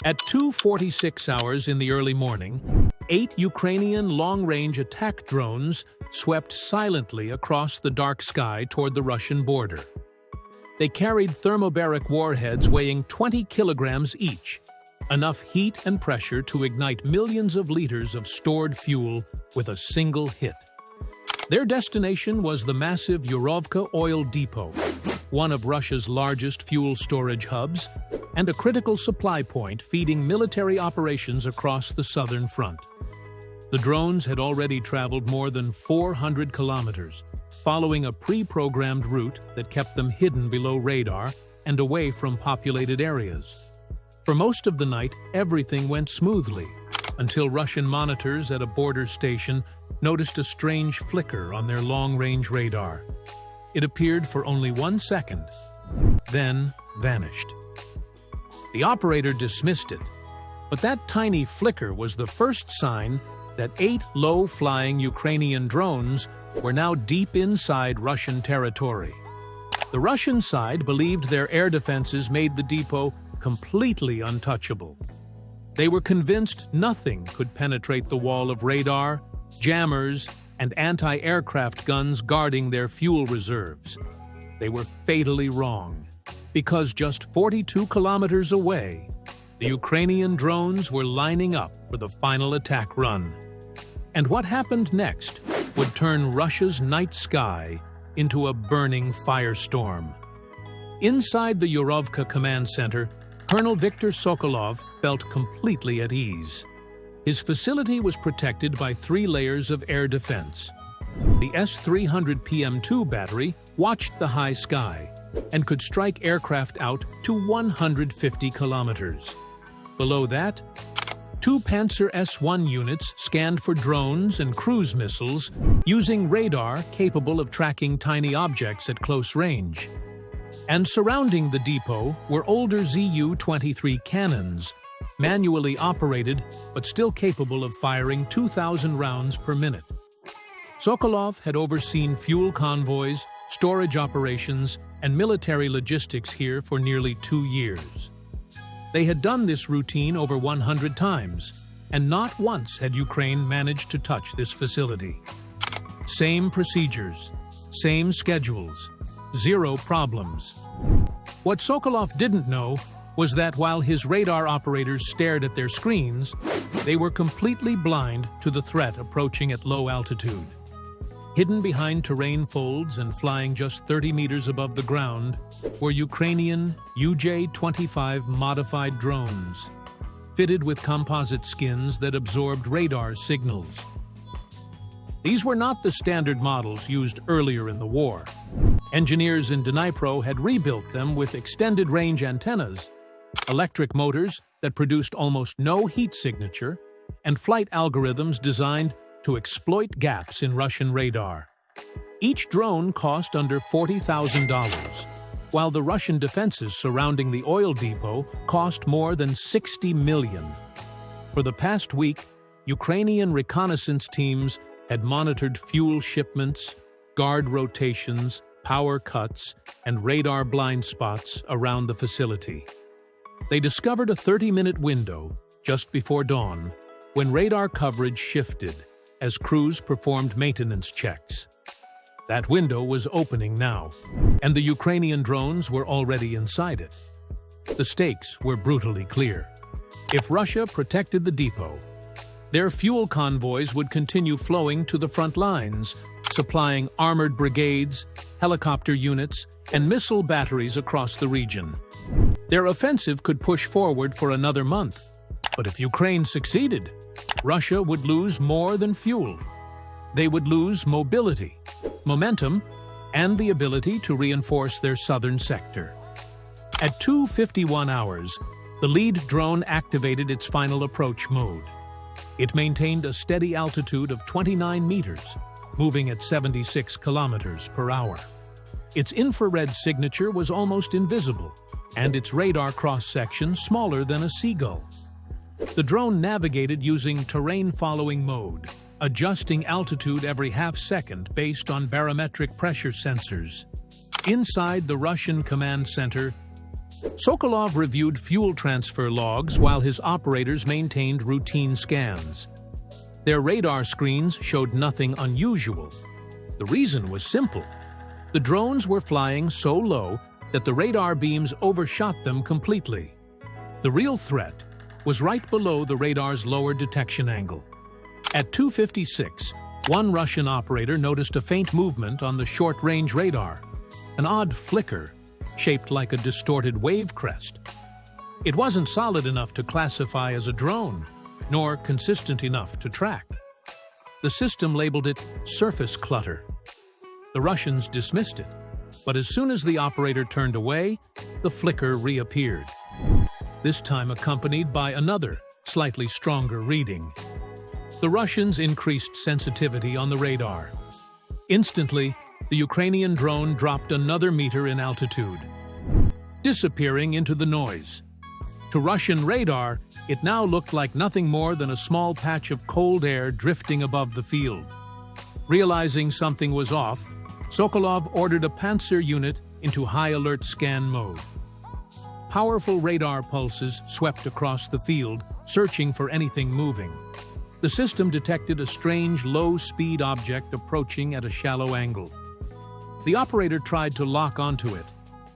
At 2:46 hours in the early morning, 8 Ukrainian long-range attack drones swept silently across the dark sky toward the Russian border. They carried thermobaric warheads weighing 20 kilograms each, enough heat and pressure to ignite millions of liters of stored fuel with a single hit. Their destination was the massive Novorossiysk oil depot, one of Russia's largest fuel storage hubs, and a critical supply point feeding military operations across the southern front. The drones had already traveled more than 400 kilometers, following a pre-programmed route that kept them hidden below radar and away from populated areas. For most of the night, everything went smoothly, until Russian monitors at a border station noticed a strange flicker on their long-range radar. It appeared for only 1 second, then vanished. The operator dismissed it, but that tiny flicker was the first sign that 8 low-flying Ukrainian drones were now deep inside Russian territory. The Russian side believed their air defenses made the depot completely untouchable. They were convinced nothing could penetrate the wall of radar, jammers, and anti-aircraft guns guarding their fuel reserves. They were fatally wrong, because just 42 kilometers away, the Ukrainian drones were lining up for the final attack run. And what happened next would turn Russia's night sky into a burning firestorm. Inside the Novorossiysk command center, Colonel Viktor Sokolov felt completely at ease. His facility was protected by 3 layers of air defense. The S-300 PM-2 battery watched the high sky and could strike aircraft out to 150 kilometers. Below that, 2 Panzer S-1 units scanned for drones and cruise missiles using radar capable of tracking tiny objects at close range. And surrounding the depot were older Zu-23 cannons, manually operated but still capable of firing 2,000 rounds per minute. Sokolov had overseen fuel convoys, storage operations, and military logistics here for nearly 2 years. They had done this routine over 100 times, and not once had Ukraine managed to touch this facility. Same procedures, same schedules, 0 problems. What Sokolov didn't know was that while his radar operators stared at their screens, they were completely blind to the threat approaching at low altitude. Hidden behind terrain folds and flying just 30 meters above the ground were Ukrainian UJ-25 modified drones, fitted with composite skins that absorbed radar signals. These were not the standard models used earlier in the war. Engineers in Dnipro had rebuilt them with extended-range antennas, electric motors that produced almost no heat signature, and flight algorithms designed to exploit gaps in Russian radar. Each drone cost under $40,000, while the Russian defenses surrounding the oil depot cost more than $60 million. For the past week, Ukrainian reconnaissance teams had monitored fuel shipments, guard rotations, power cuts, and radar blind spots around the facility. They discovered a 30-minute window just before dawn when radar coverage shifted as crews performed maintenance checks. That window was opening now, and the Ukrainian drones were already inside it. The stakes were brutally clear. If Russia protected the depot, their fuel convoys would continue flowing to the front lines, supplying armored brigades, helicopter units, and missile batteries across the region. Their offensive could push forward for another month, but if Ukraine succeeded, Russia would lose more than fuel. They would lose mobility, momentum, and the ability to reinforce their southern sector. At 2:51 hours, the lead drone activated its final approach mode. It maintained a steady altitude of 29 meters, moving at 76 kilometers per hour. Its infrared signature was almost invisible, and its radar cross-section smaller than a seagull. The drone navigated using terrain-following mode, adjusting altitude every half-second based on barometric pressure sensors. Inside the Russian command center, Sokolov reviewed fuel transfer logs while his operators maintained routine scans. Their radar screens showed nothing unusual. The reason was simple. The drones were flying so low that the radar beams overshot them completely. The real threat was right below the radar's lower detection angle. At 2:56, one Russian operator noticed a faint movement on the short-range radar, an odd flicker shaped like a distorted wave crest. It wasn't solid enough to classify as a drone, nor consistent enough to track. The system labeled it surface clutter. The Russians dismissed it, but as soon as the operator turned away, the flicker reappeared, this time accompanied by another, slightly stronger reading. The Russians increased sensitivity on the radar. Instantly, the Ukrainian drone dropped another meter in altitude, disappearing into the noise. To Russian radar, it now looked like nothing more than a small patch of cold air drifting above the field. Realizing something was off, Sokolov ordered a Panzer unit into high-alert scan mode. Powerful radar pulses swept across the field, searching for anything moving. The system detected a strange, low-speed object approaching at a shallow angle. The operator tried to lock onto it,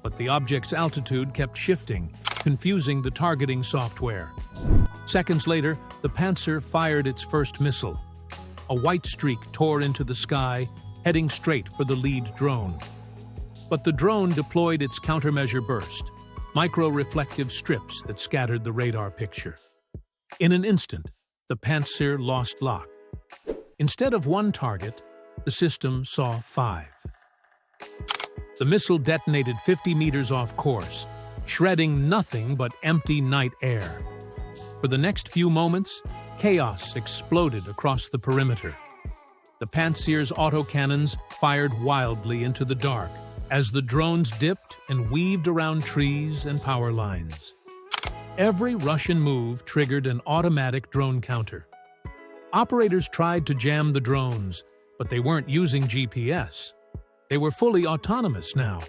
but the object's altitude kept shifting, confusing the targeting software. Seconds later, the Panzer fired its first missile. A white streak tore into the sky, heading straight for the lead drone. But the drone deployed its countermeasure burst, micro-reflective strips that scattered the radar picture. In an instant, the Panzer lost lock. Instead of one target, the system saw 5. The missile detonated 50 meters off course, shredding nothing but empty night air. For the next few moments, chaos exploded across the perimeter. The Panzer's autocannons fired wildly into the dark as the drones dipped and weaved around trees and power lines. Every Russian move triggered an automatic drone counter. Operators tried to jam the drones, but they weren't using GPS. They were fully autonomous now.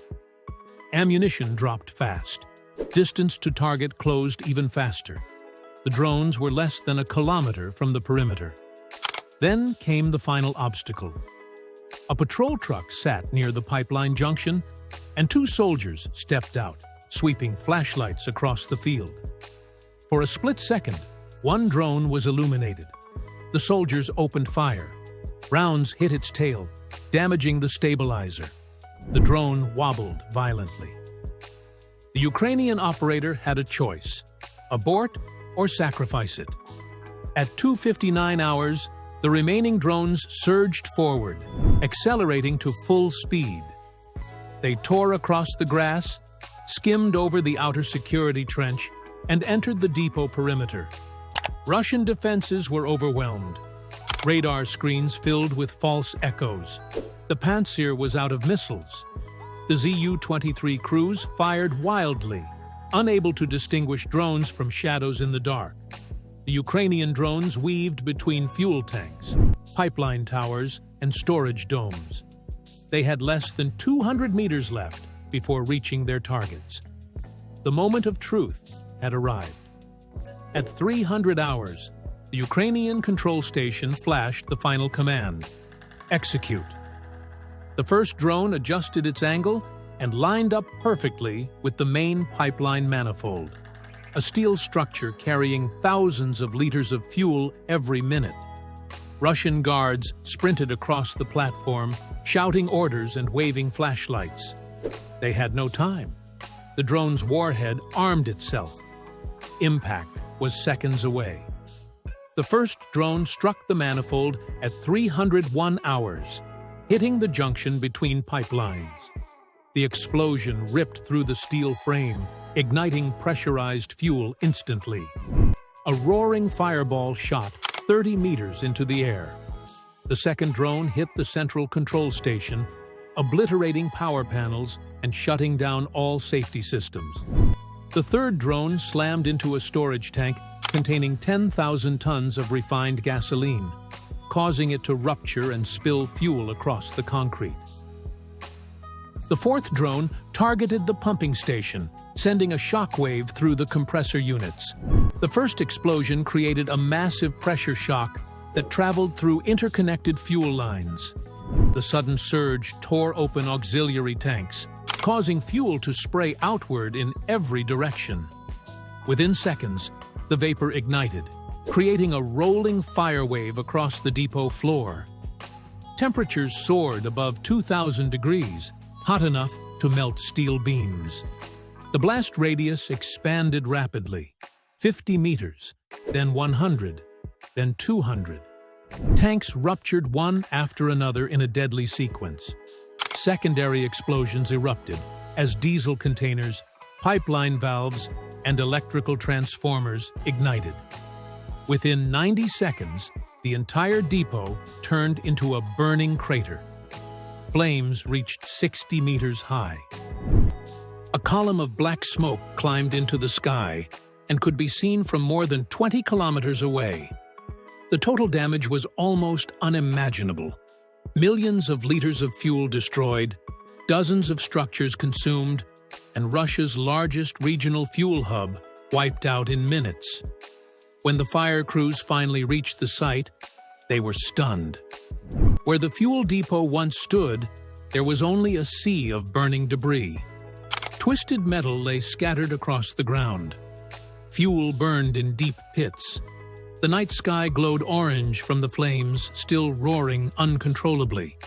Ammunition dropped fast. Distance to target closed even faster. The drones were less than a kilometer from the perimeter. Then came the final obstacle. A patrol truck sat near the pipeline junction, and 2 soldiers stepped out, sweeping flashlights across the field. For a split second, one drone was illuminated. The soldiers opened fire. Rounds hit its tail, damaging the stabilizer. The drone wobbled violently. The Ukrainian operator had a choice: abort or sacrifice it. At 2:59 hours, the remaining drones surged forward, accelerating to full speed. They tore across the grass, skimmed over the outer security trench, and entered the depot perimeter. Russian defenses were overwhelmed. Radar screens filled with false echoes. The Panzer was out of missiles. The Zu-23 crews fired wildly, unable to distinguish drones from shadows in the dark. The Ukrainian drones weaved between fuel tanks, pipeline towers, and storage domes. They had less than 200 meters left before reaching their targets. The moment of truth had arrived. At 300 hours, the Ukrainian control station flashed the final command: execute. The first drone adjusted its angle and lined up perfectly with the main pipeline manifold, a steel structure carrying thousands of liters of fuel every minute. Russian guards sprinted across the platform, shouting orders and waving flashlights. They had no time. The drone's warhead armed itself. Impact was seconds away. The first drone struck the manifold at 301 hours, hitting the junction between pipelines. The explosion ripped through the steel frame, igniting pressurized fuel instantly. A roaring fireball shot 30 meters into the air. The second drone hit the central control station, obliterating power panels and shutting down all safety systems. The third drone slammed into a storage tank containing 10,000 tons of refined gasoline, causing it to rupture and spill fuel across the concrete. The fourth drone targeted the pumping station, sending a shockwave through the compressor units. The first explosion created a massive pressure shock that traveled through interconnected fuel lines. The sudden surge tore open auxiliary tanks, causing fuel to spray outward in every direction. Within seconds, the vapor ignited, creating a rolling fire wave across the depot floor. Temperatures soared above 2,000 degrees, hot enough to melt steel beams. The blast radius expanded rapidly, 50 meters, then 100, then 200. Tanks ruptured one after another in a deadly sequence. Secondary explosions erupted as diesel containers, pipeline valves, and electrical transformers ignited. Within 90 seconds, the entire depot turned into a burning crater. Flames reached 60 meters high. A column of black smoke climbed into the sky and could be seen from more than 20 kilometers away. The total damage was almost unimaginable. Millions of liters of fuel destroyed, dozens of structures consumed, and Russia's largest regional fuel hub wiped out in minutes. When the fire crews finally reached the site, they were stunned. Where the fuel depot once stood, there was only a sea of burning debris. Twisted metal lay scattered across the ground. Fuel burned in deep pits. The night sky glowed orange from the flames still roaring uncontrollably.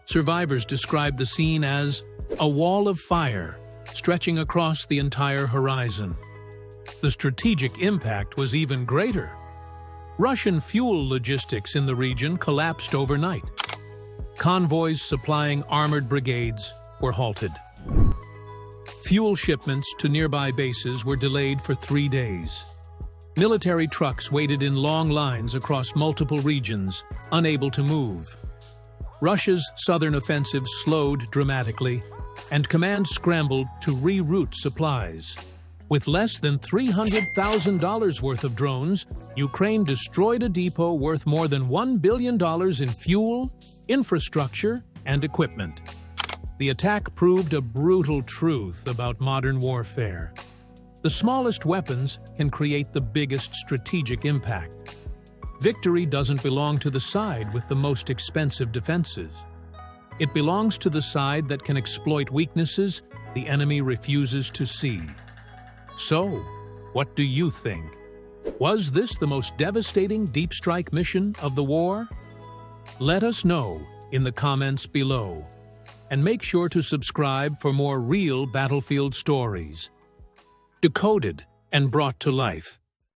Survivors described the scene as a wall of fire stretching across the entire horizon. The strategic impact was even greater. Russian fuel logistics in the region collapsed overnight. Convoys supplying armored brigades were halted. Fuel shipments to nearby bases were delayed for 3 days. Military trucks waited in long lines across multiple regions, unable to move. Russia's southern offensive slowed dramatically, and command scrambled to reroute supplies. With less than $300,000 worth of drones, Ukraine destroyed a depot worth more than $1 billion in fuel, infrastructure, and equipment. The attack proved a brutal truth about modern warfare. The smallest weapons can create the biggest strategic impact. Victory doesn't belong to the side with the most expensive defenses. It belongs to the side that can exploit weaknesses the enemy refuses to see. So, what do you think? Was this the most devastating deep strike mission of the war? Let us know in the comments below. And make sure to subscribe for more real battlefield stories. Decoded and brought to life.